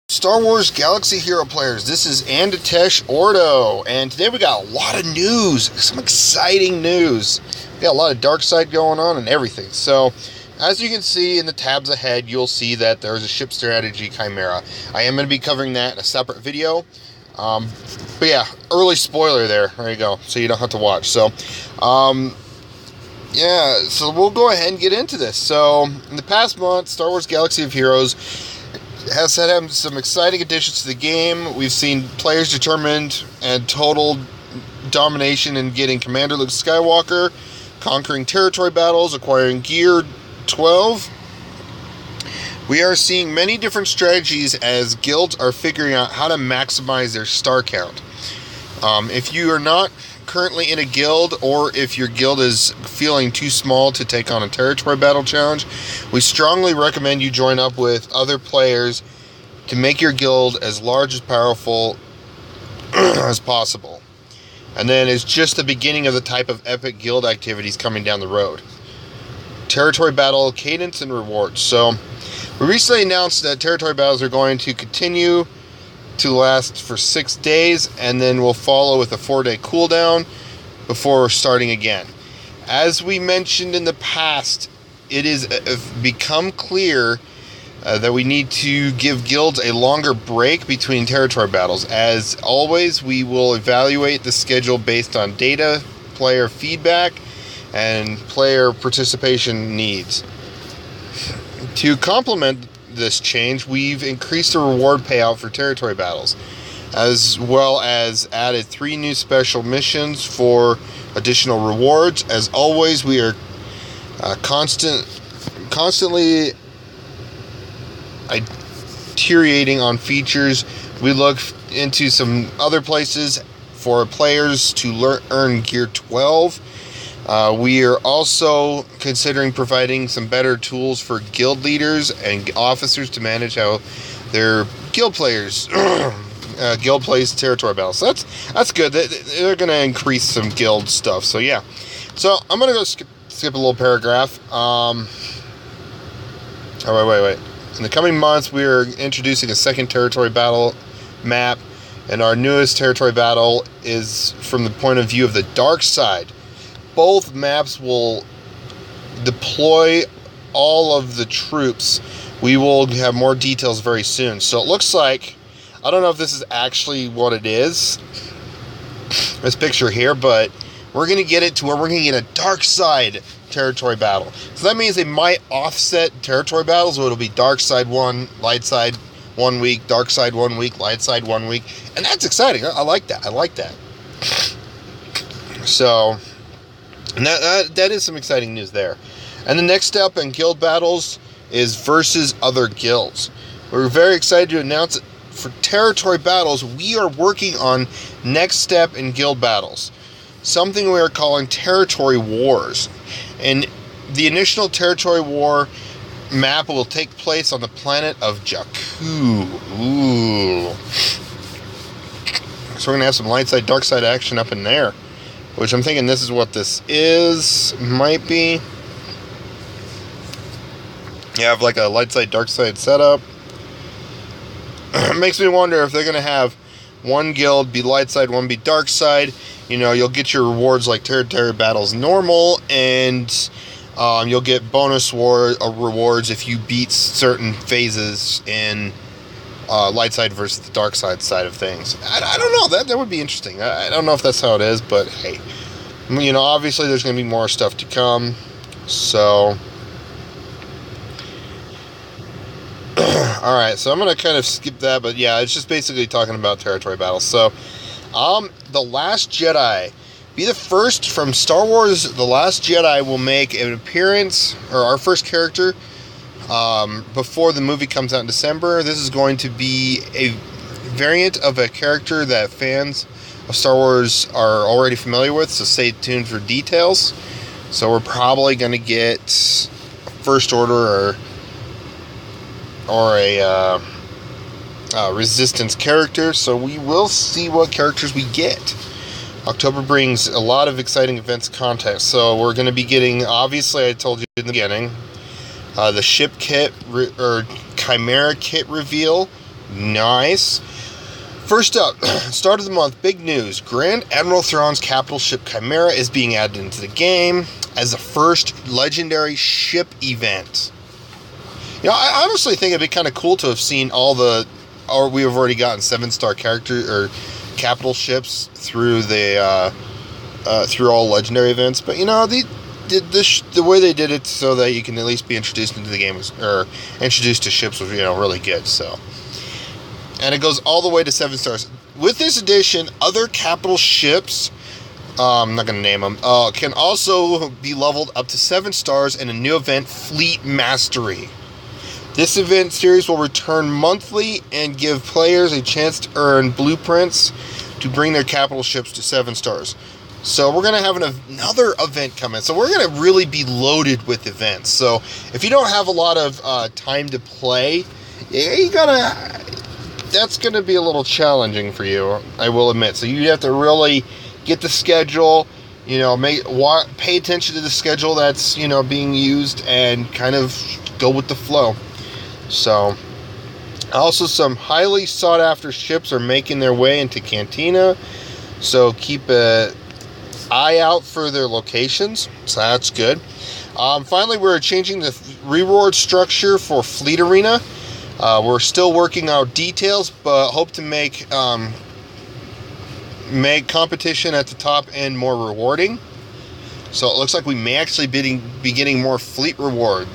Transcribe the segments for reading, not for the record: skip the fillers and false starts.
Star Wars Galaxy Hero players, this is Anditesh Ordo, and today we got a lot of news, some exciting news. We got a lot of dark side going on and everything. So, as you can see in the tabs ahead, you'll see that there's a ship strategy Chimera. I am going to be covering that in a separate video. But yeah, early spoiler there. There you go, so you don't have to watch. So, yeah, so we'll go ahead and get into this. So, in the past month, Star Wars Galaxy of Heroes has had some exciting additions to the game. We've seen players determined and total domination in getting Commander Luke Skywalker, conquering territory battles, acquiring Gear 12. We are seeing many different strategies as guilds are figuring out how to maximize their star count. If you are not currently in a guild, or if your guild is feeling too small to take on a territory battle challenge, we strongly recommend you join up with other players to make your guild as large as powerful as possible. And then it's just the beginning of the type of epic guild activities coming down the road. Territory battle, cadence, and rewards. So we recently announced that territory battles are going to continue to last for 6 days, and then we'll follow with a 4-day cooldown before starting again. As we mentioned in the past, it is become clear that we need to give guilds a longer break between territory battles. As always, we will evaluate the schedule based on data, player feedback, and player participation needs. To complement this change, we've increased the reward payout for territory battles, as well as added 3 new special missions for additional rewards. As always, we are constantly iterating on features. We look into some other places for players to earn Gear 12. We are also considering providing some better tools for guild leaders and officers to manage how their guild players guild plays territory battles. So that's good. They're going to increase some guild stuff. So yeah. So I'm going to go skip a little paragraph. Oh, wait. In the coming months, we are introducing a second territory battle map, and our newest territory battle is from the point of view of the dark side. Both maps will deploy all of the troops. We will have more details very soon. So it looks like, I don't know if this is actually what it is, this picture here, but we're going to get it to where we're going to get a dark side territory battle. So that means they might offset territory battles, so it'll be dark side 1, light side 1 week, dark side 1 week, light side 1 week. And that's exciting. I like that. So, and that is some exciting news there. And the next step in guild battles is versus other guilds. We're very excited to announce it. For territory battles, we are working on next step in guild battles, something we are calling territory wars. And the initial territory war map will take place on the planet of Jakku. Ooh. So we're going to have some light side, dark side action up in there, which I'm thinking this is what this is. Might be. You have like a light side, dark side setup. Makes me wonder if they're going to have one guild be light side, one be dark side. You know, you'll get your rewards like territory battles normal, and you'll get bonus rewards if you beat certain phases in light side versus the dark side of things. I don't know. That would be interesting. I don't know if that's how it is, but hey, you know, obviously there's going to be more stuff to come. So, all right. So I'm going to kind of skip that, but yeah, it's just basically talking about territory battles. So, The Last Jedi. Be the first from Star Wars. The Last Jedi will make an appearance, or our first character, before the movie comes out in December. This is going to be a variant of a character that fans of Star Wars are already familiar with, so stay tuned for details. So we're probably going to get First Order or a Resistance character, so we will see what characters we get. October brings a lot of exciting events and content, so we're going to be getting, obviously I told you in the beginning, the ship kit, or Chimera kit reveal Nice. First up, start of the month, big news. Grand Admiral Thrawn's capital ship Chimera is being added into the game as the first legendary ship event. I honestly think it'd be kind of cool to have seen we have already gotten 7-star character or capital ships through through all legendary events. But the way they did it so that you can at least be introduced into the game or introduced to ships was really good. So. And it goes all the way to 7 stars. With this edition, other capital ships, I'm not going to name them, can also be leveled up to 7 stars in a new event, Fleet Mastery. This event series will return monthly and give players a chance to earn blueprints to bring their capital ships to 7 stars. So we're going to have another event coming. So we're going to really be loaded with events. So if you don't have a lot of time to play, that's going to be a little challenging for you, I will admit. So you have to really get the schedule, pay attention to the schedule that's, being used and kind of go with the flow. So, also some highly sought after ships are making their way into Cantina. So keep an eye out for their locations. So that's good. Finally, we're changing the reward structure for Fleet Arena. We're still working out details, but hope to make competition at the top end more rewarding. So it looks like we may actually be getting more fleet reward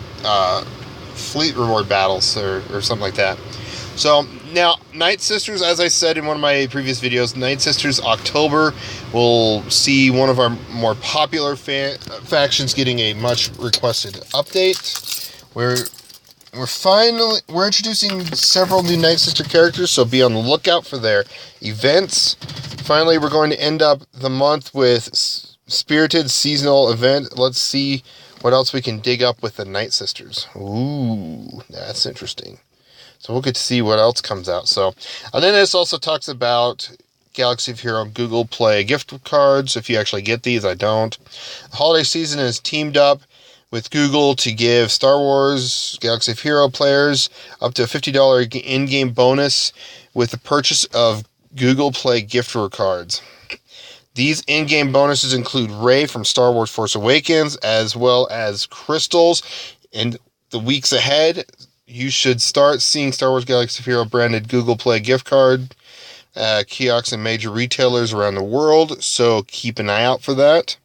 battles or something like that. So now, Night Sisters, as I said in one of my previous videos, Night Sisters October will see one of our more popular factions getting a much requested update. We're introducing several new Night Sister characters, so be on the lookout for their events. Finally, we're going to end up the month with Spirited Seasonal Event. Let's see what else we can dig up with the Night Sisters. Ooh, that's interesting. So we'll get to see what else comes out. So, and then this also talks about Galaxy of Hero Google Play gift cards. If you actually get these, I don't. The holiday season is teamed up with Google to give Star Wars Galaxy of Hero players up to a $50 in-game bonus with the purchase of Google Play gift cards. These in-game bonuses include Rey from Star Wars Force Awakens, as well as crystals. In the weeks ahead, you should start seeing Star Wars Galaxy of Hero branded Google Play gift card kiosks in major retailers around the world, so keep an eye out for that.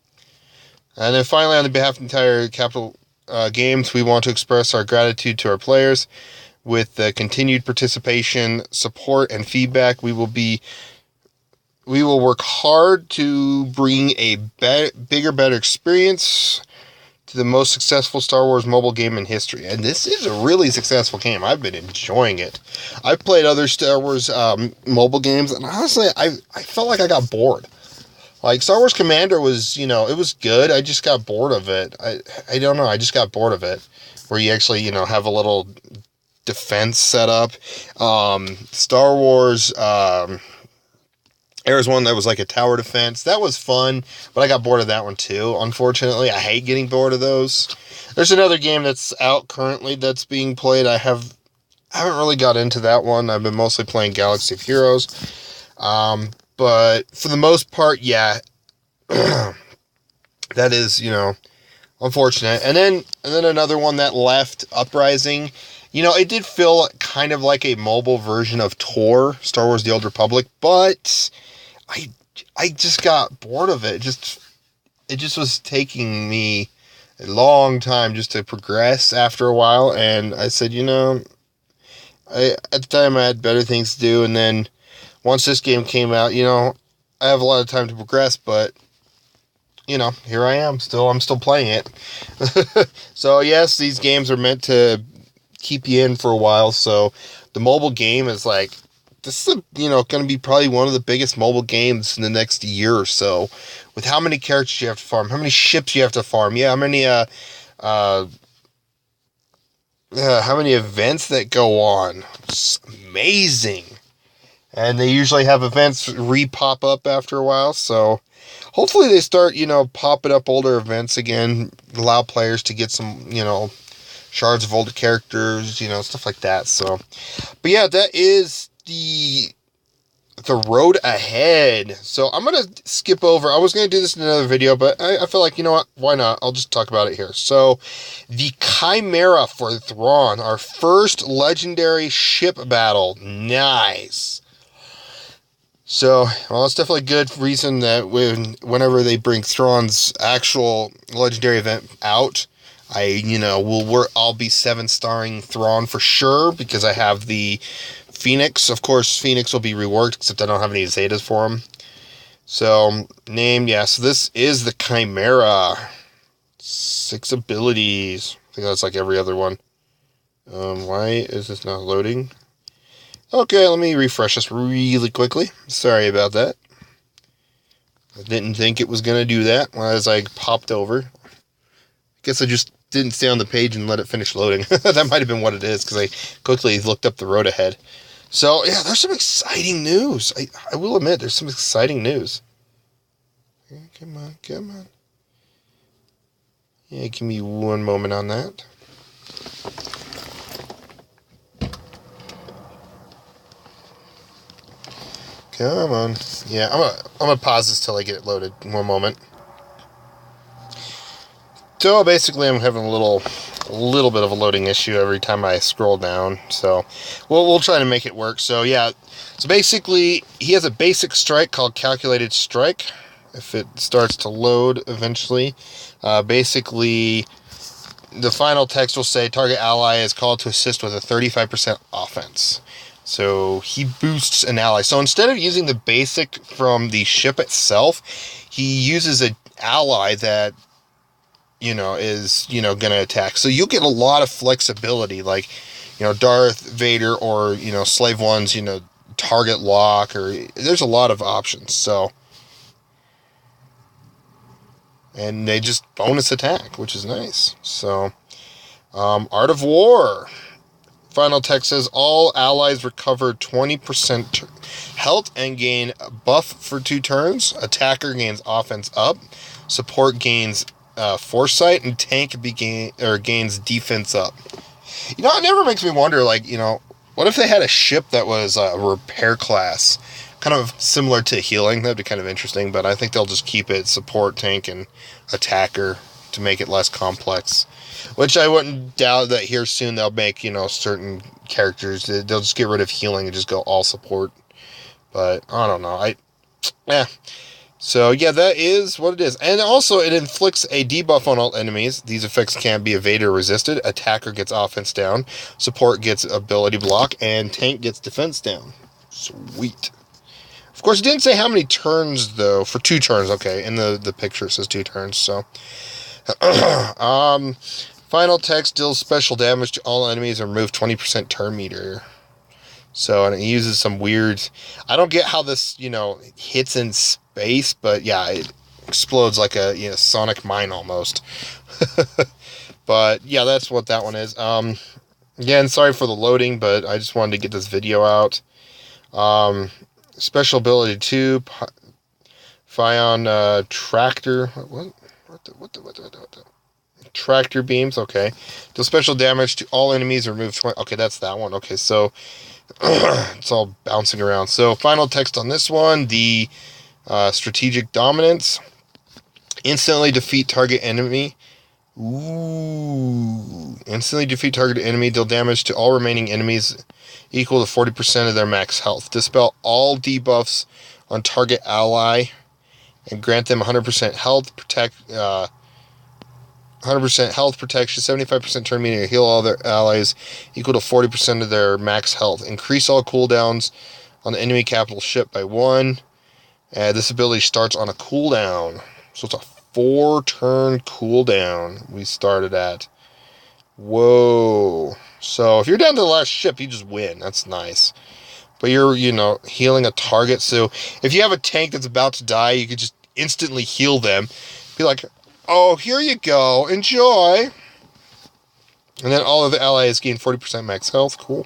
And then finally, on behalf of the entire Capital Games, we want to express our gratitude to our players. With the continued participation, support, and feedback, we will work hard to bring a bigger, better experience to the most successful Star Wars mobile game in history. And this is a really successful game. I've been enjoying it. I've played other Star Wars mobile games, and honestly, I felt like I got bored. Like, Star Wars Commander was, it was good. I just got bored of it. I don't know. I just got bored of it. Where you actually, have a little defense set up. Star Wars, there was one that was like a tower defense. That was fun, but I got bored of that one too. Unfortunately, I hate getting bored of those. There's another game that's out currently that's being played. I haven't really got into that one. I've been mostly playing Galaxy of Heroes. But for the most part, yeah, that is, unfortunate. And then another one that left, Uprising. It did feel kind of like a mobile version of Tor, Star Wars The Old Republic, but I just got bored of it. It just was taking me a long time just to progress after a while, and I said, at the time I had better things to do, and then once this game came out, I have a lot of time to progress, but here I am. I'm still playing it. So yes, these games are meant to keep you in for a while. So the mobile game is like, this is, going to be probably one of the biggest mobile games in the next year or so, with how many characters you have to farm, how many ships you have to farm. Yeah. How many events that go on. It's amazing. And they usually have events re-pop up after a while, so hopefully they start, popping up older events again, allow players to get some, shards of older characters, you know, stuff like that. So, but yeah, that is the road ahead. So I'm going to skip over. I was going to do this in another video, but I feel like, you know what? Why not? I'll just talk about it here. So the Chimera for Thrawn, our first legendary ship battle. Nice. So, well, it's definitely a good reason that whenever they bring Thrawn's actual legendary event out, I'll be 7-starring Thrawn for sure, because I have the Phoenix. Of course, Phoenix will be reworked, except I don't have any Zetas for him. So, so this is the Chimera. 6 abilities. I think that's like every other one. Why is this not loading? Okay, let me refresh this really quickly. Sorry about that. I didn't think it was going to do that as I popped over. I guess I just didn't stay on the page and let it finish loading. That might have been what it is, because I quickly looked up the road ahead. So, yeah, there's some exciting news. I will admit, there's some exciting news. Come on. Yeah, give me one moment on that. Come on. Yeah, I'm gonna pause this till I get it loaded. One moment. So basically, I'm having a little bit of a loading issue every time I scroll down. So we'll try to make it work. So yeah. So basically, he has a basic strike called Calculated Strike. If it starts to load eventually, basically, the final text will say target ally is called to assist with a 35% offense. So he boosts an ally. So instead of using the basic from the ship itself, he uses an ally that, is, going to attack. So you'll get a lot of flexibility, like, Darth Vader or, Slave One's, target lock, or there's a lot of options. So, and they just bonus attack, which is nice. So, Art of War. Final text says, all allies recover 20% health and gain a buff for 2 turns. Attacker gains offense up. Support gains foresight. And tank gains defense up. It never makes me wonder, like, what if they had a ship that was a repair class? Kind of similar to healing. That'd be kind of interesting, but I think they'll just keep it support, tank, and attacker to make it less complex. Which I wouldn't doubt that here soon they'll make, certain characters. They'll just get rid of healing and just go all support. But, I don't know. So, yeah, that is what it is. And also, it inflicts a debuff on all enemies. These effects can't be evaded or resisted. Attacker gets offense down. Support gets ability block. And tank gets defense down. Sweet. Of course, it didn't say how many turns, though. For 2 turns, okay. In the picture, it says 2 turns, so... Final text deals special damage to all enemies and remove 20% turn meter. So, and it uses some weird... I don't get how this, hits in space, but yeah, it explodes like a, sonic mine almost. But, yeah, that's what that one is. Again, sorry for the loading, but I just wanted to get this video out. Special ability 2, Fion Tractor... What the? Tractor beams, okay. Deal special damage to all enemies, remove 20... Okay, that's that one. Okay, so... it's all bouncing around. So, final text on this one. The strategic dominance. Instantly defeat target enemy. Ooh. Instantly defeat target enemy. Deal damage to all remaining enemies equal to 40% of their max health. Dispel all debuffs on target ally. And grant them 100% health, 100% health protection, 75% turn meter, heal all their allies, equal to 40% of their max health. Increase all cooldowns on the enemy capital ship by 1. This ability starts on a cooldown. So it's a 4-turn cooldown we started at. Whoa. So if you're down to the last ship, you just win. That's nice. But you're, healing a target. So if you have a tank that's about to die, you could just instantly heal them. Be like, oh, here you go. Enjoy. And then all of the allies gain 40% max health. Cool.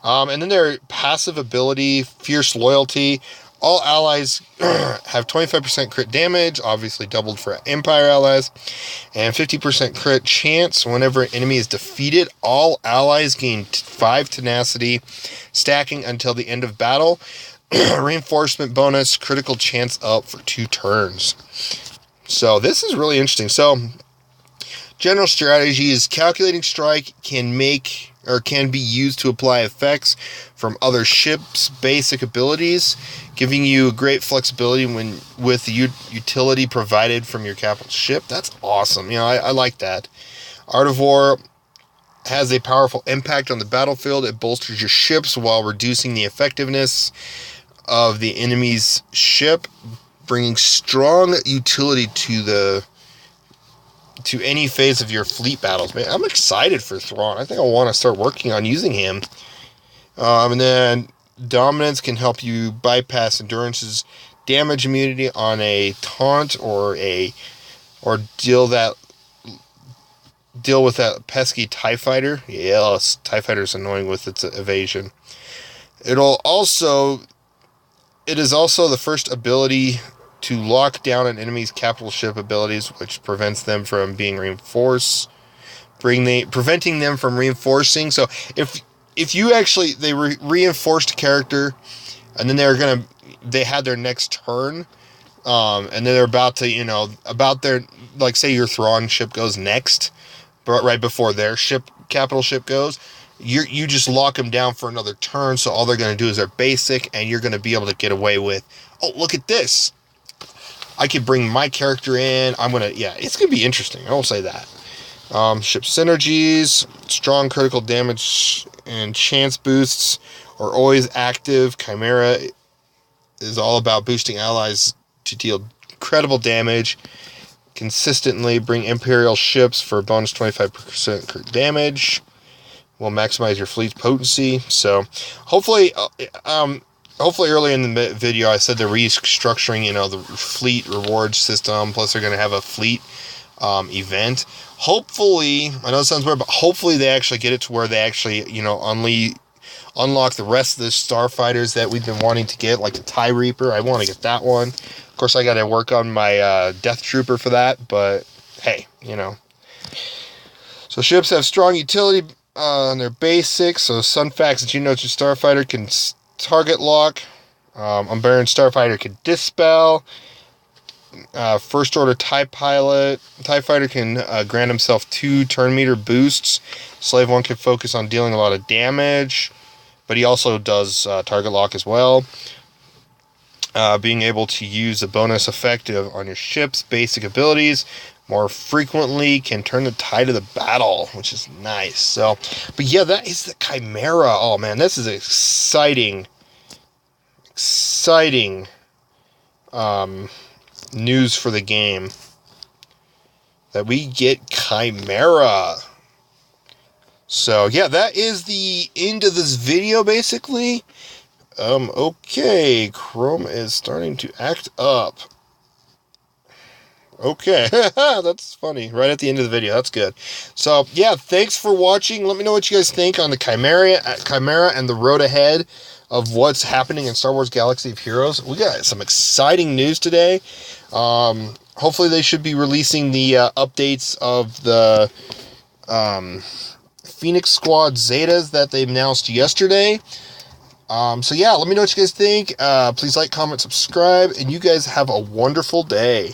And then their passive ability, Fierce Loyalty. All allies have 25% crit damage, obviously doubled for Empire allies, and 50% crit chance. Whenever an enemy is defeated, all allies gain 5 tenacity, stacking until the end of battle. Reinforcement bonus, critical chance up for 2 turns. So this is really interesting. So general strategy is calculating strike can be used to apply effects from other ships' basic abilities, giving you great flexibility with the utility provided from your capital ship. That's awesome. I like that. Art of War has a powerful impact on the battlefield. It bolsters your ships while reducing the effectiveness of the enemy's ship, bringing strong utility to any phase of your fleet battles. Man, I'm excited for Thrawn. I think I want to start working on using him. And then Dominance can help you bypass Endurance's damage immunity on a taunt or deal with that pesky TIE fighter. Yes, TIE fighter's annoying with its evasion. It is also the first ability to lock down an enemy's capital ship abilities, which prevents them from being reinforced, preventing them from reinforcing. So if you actually reinforced a character, and then they had their next turn, and then they're about to like say your Thrawn ship goes next, but right before their capital ship goes, you just lock them down for another turn. So all they're going to do is their basic, and you're going to be able to get away with, oh, look at this, I could bring my character in. It's going to be interesting. I will say that. Ship synergies, strong critical damage and chance boosts are always active. Chimera is all about boosting allies to deal incredible damage. Consistently bring Imperial ships for bonus 25% crit damage. Will maximize your fleet's potency. So hopefully earlier in the video I said they're restructuring, the fleet reward system. Plus they're going to have a fleet event. Hopefully, I know it sounds weird, but hopefully they actually get it to where they actually, unlock the rest of the starfighters that we've been wanting to get, like the TIE Reaper. I want to get that one. Of course, I got to work on my Death Trooper for that, but hey, So ships have strong utility on their basics. So Sunfax and Geonosis Starfighter can target lock. Unbearing Starfighter can dispel. First Order TIE Pilot. TIE Fighter can grant himself 2 turn meter boosts. Slave 1 can focus on dealing a lot of damage, but he also does target lock as well. Being able to use a bonus effect on your ship's basic abilities more frequently can turn the tide of the battle, which is nice. So, but yeah, that is the Chimera. Oh man, this is exciting news for the game, that we get Chimera. So yeah, that is the end of this video basically. Okay, Chrome is starting to act up. Okay, that's funny. Right at the end of the video. That's good. So yeah, thanks for watching. Let me know what you guys think on the Chimera and the road ahead of what's happening in Star Wars Galaxy of Heroes. We got some exciting news today. Hopefully they should be releasing the updates of the Phoenix Squad Zetas that they announced yesterday. So yeah, let me know what you guys think. Please like, comment, subscribe, and you guys have a wonderful day.